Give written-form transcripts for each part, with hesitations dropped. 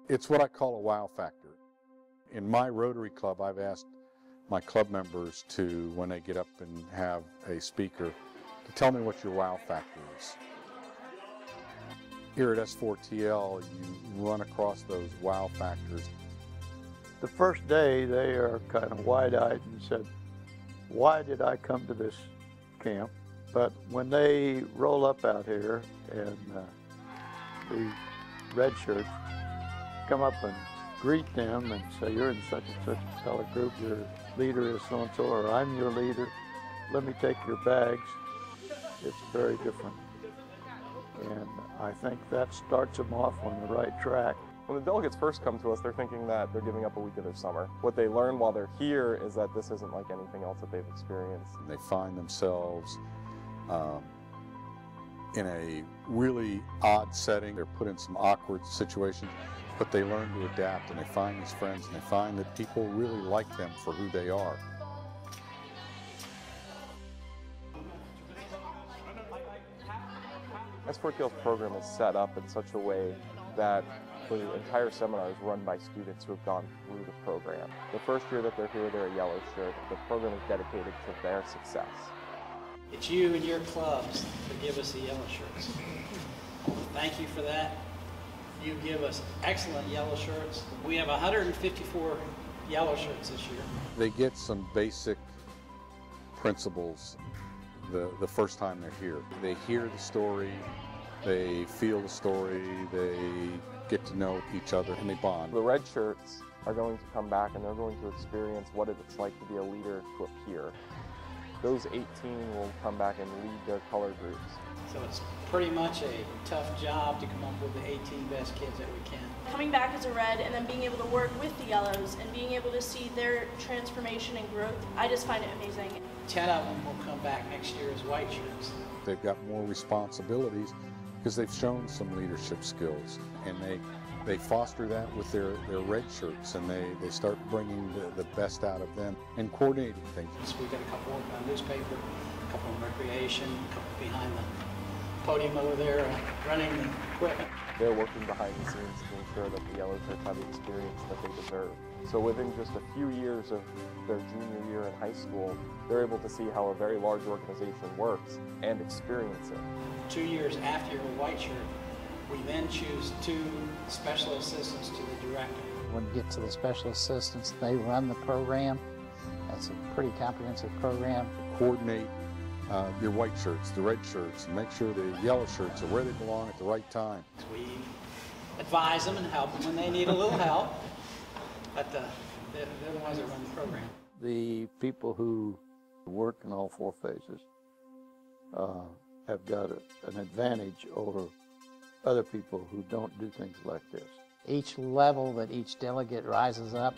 It's what I call a wow factor. In my Rotary Club, I've asked my club members to, when they get up and have a speaker, to tell me what your wow factor is. Here at S4TL, you run across those wow factors. The first day, they are kind of wide-eyed and said, why did I come to this camp? But when they roll up out here and the red shirts come up and greet them and say, you're in such and such a color group, your leader is so-and-so, or I'm your leader, let me take your bags. It's very different. And I think that starts them off on the right track. When the delegates first come to us, they're thinking that they're giving up a week of their summer. What they learn while they're here is that this isn't like anything else that they've experienced. They find themselves in a really odd setting. They're put in some awkward situations, but they learn to adapt, and they find these friends, and they find that people really like them for who they are. S4TL's program is set up in such a way that the entire seminar is run by students who have gone through the program. The first year that they're here, they're a yellow shirt. The program is dedicated to their success. It's you and your clubs that give us the yellow shirts. Thank you for that. You give us excellent yellow shirts. We have 154 yellow shirts this year. They get some basic principles the first time they're here. They hear the story, they feel the story, they get to know each other, and they bond. The red shirts are going to come back and they're going to experience what it's like to be a leader to a peer. Those 18 will come back and lead their color groups. So it's pretty much a tough job to come up with the 18 best kids that we can. Coming back as a red and then being able to work with the yellows and being able to see their transformation and growth, I just find it amazing. 10 of them will come back next year as white shirts. They've got more responsibilities because they've shown some leadership skills, and they foster that with their red shirts, and they start bringing the best out of them and coordinating things. So we've got a couple on newspaper, a couple on recreation, a couple behind the podium over there running the equipment. They're working behind the scenes to ensure that the yellow shirts have the experience that they deserve. So within just a few years of their junior year in high school, they're able to see how a very large organization works and experience it. 2 years after you're a white shirt, we then choose 2 special assistants to the director. When you get to the special assistants, they run the program. That's a pretty comprehensive program. Coordinate your white shirts, the red shirts, and make sure the yellow shirts are where they belong at the right time. We advise them and help them when they need a little help, but they're the ones that run the program. The people who work in all 4 phases have got an advantage over other people who don't do things like this. Each level that each delegate rises up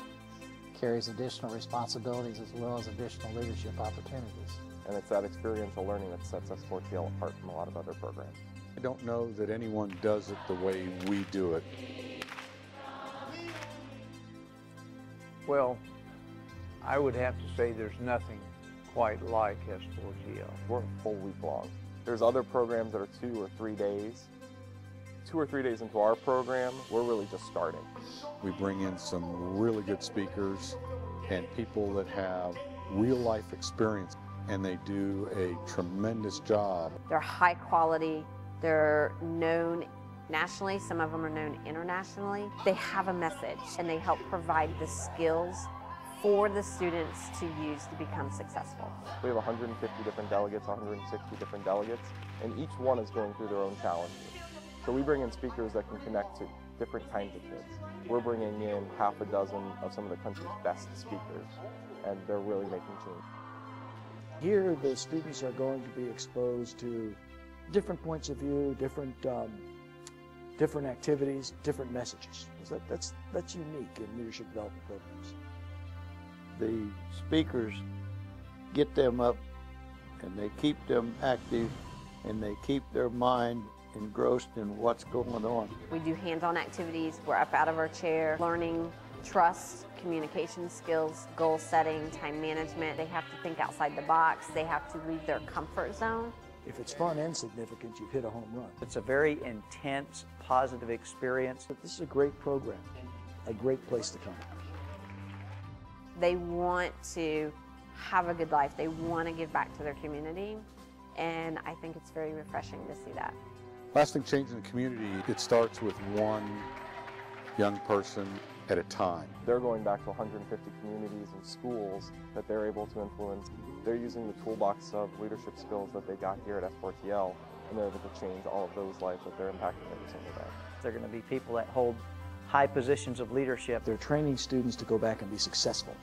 carries additional responsibilities as well as additional leadership opportunities. And it's that experiential learning that sets S4TL apart from a lot of other programs. I don't know that anyone does it the way we do it. Well, I would have to say there's nothing quite like S4TL. We're a full week long. There's other programs that are 2 or 3 days. 2 or 3 days into our program, we're really just starting. We bring in some really good speakers and people that have real life experience, and they do a tremendous job. They're high quality, they're known nationally, some of them are known internationally. They have a message and they help provide the skills for the students to use to become successful. We have 150 different delegates, 160 different delegates, and each one is going through their own challenges. So we bring in speakers that can connect to different kinds of kids. We're bringing in half a dozen of some of the country's best speakers, and they're really making change. Here, the students are going to be exposed to different points of view, different activities, different messages. That's unique in leadership development programs. The speakers get them up, and they keep them active, and they keep their mind engrossed in what's going on. We do hands-on activities. We're up out of our chair, learning trust, communication skills, goal setting, time management. They have to think outside the box. They have to leave their comfort zone. If it's fun and significant, you've hit a home run. It's a very intense, positive experience. But this is a great program, a great place to come. They want to have a good life. They want to give back to their community, and I think it's very refreshing to see that. Lasting change in the community, it starts with one young person at a time. They're going back to 150 communities and schools that they're able to influence. They're using the toolbox of leadership skills that they got here at S4TL, and they're able to change all of those lives that they're impacting every single day. They're going to be people that hold high positions of leadership. They're training students to go back and be successful.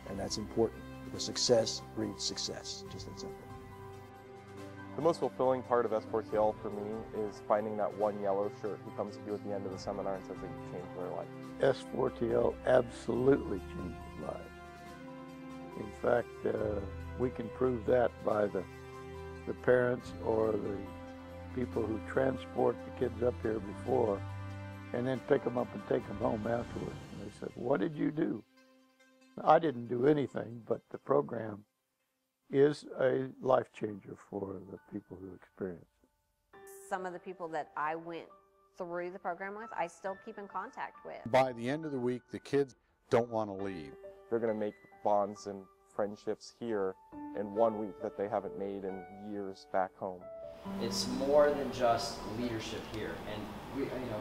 And that's important, because success breeds success, just that simple. The most fulfilling part of S4TL for me is finding that one yellow shirt who comes to you at the end of the seminar and says they can change their life. S4TL absolutely changes lives. In fact, we can prove that by the parents or the people who transport the kids up here before and then pick them up and take them home afterwards. And they said, "What did you do?" I didn't do anything, but the program is a life changer for the people who experience it. Some of the people that I went through the program with, I still keep in contact with. By the end of the week, the kids don't want to leave. They're going to make bonds and friendships here in 1 week that they haven't made in years back home. It's more than just leadership here, and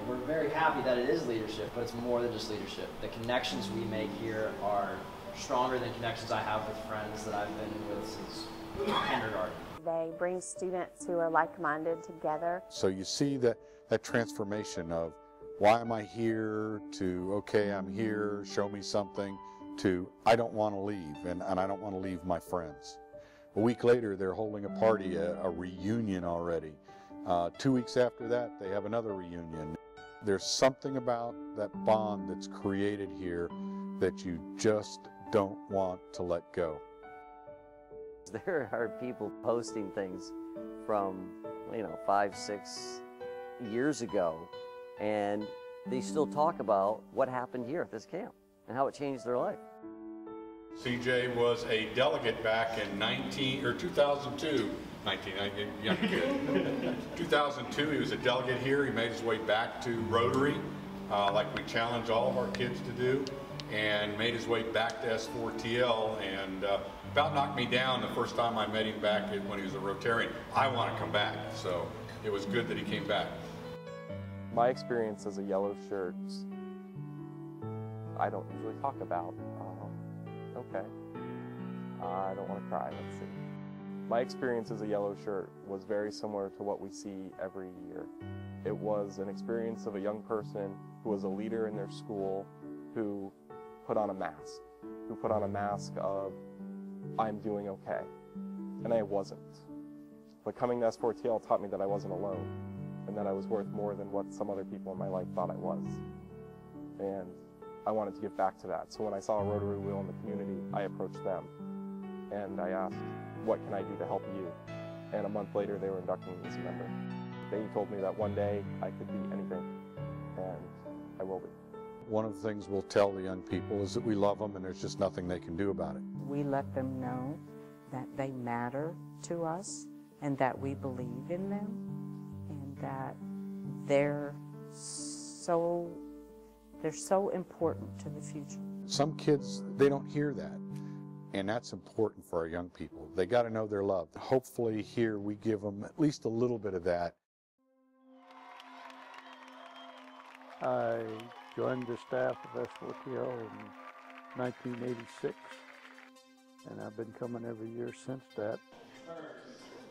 we're very happy that it is leadership, but it's more than just leadership. The connections we make here are stronger than connections I have with friends that I've been with since kindergarten. They bring students who are like-minded together. So you see that transformation of why am I here to, okay, I'm here, show me something, to I don't want to leave, and I don't want to leave my friends. A week later, they're holding a party, a reunion already. 2 weeks after that, they have another reunion. There's something about that bond that's created here that you just don't want to let go. There are people posting things from, 5, 6 years ago, and they still talk about what happened here at this camp and how it changed their life. CJ was a delegate back in 2002. 2002, he was a delegate here. He made his way back to Rotary, like we challenge all of our kids to do, and made his way back to S4TL, and about knocked me down the first time I met him back when he was a Rotarian. I want to come back, so it was good that he came back. My experience as a yellow shirt, I don't usually talk about. Okay. I don't want to cry, let's see. My experience as a yellow shirt was very similar to what we see every year. It was an experience of a young person who was a leader in their school who put on a mask. Who put on a mask of, I'm doing okay. And I wasn't. But coming to S4TL taught me that I wasn't alone, and that I was worth more than what some other people in my life thought I was. And I wanted to give back to that. So when I saw a Rotary wheel in the community, I approached them and I asked, what can I do to help you? And a month later, they were inducting me as a member. They told me that one day I could be anything, and I will be. One of the things we'll tell the young people is that we love them and there's just nothing they can do about it. We let them know that they matter to us and that we believe in them and that they're so important to the future. Some kids, they don't hear that, and that's important for our young people. They got to know they're loved. Hopefully here we give them at least a little bit of that. I joined the staff of S4TL in 1986, and I've been coming every year since that.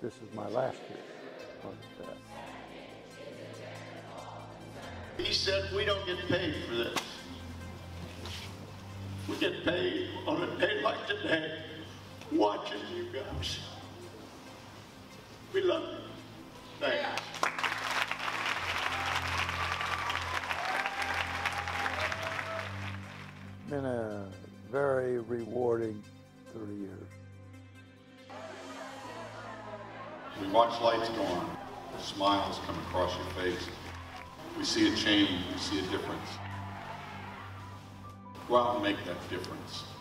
This is my last year on the staff. He said, we don't get paid for this. We get paid on a day like today, watching you guys. We love you. Thanks. Been a very rewarding 30 years. We watch lights go on, smiles come across your face. We see a change, we see a difference. Go out and make that difference.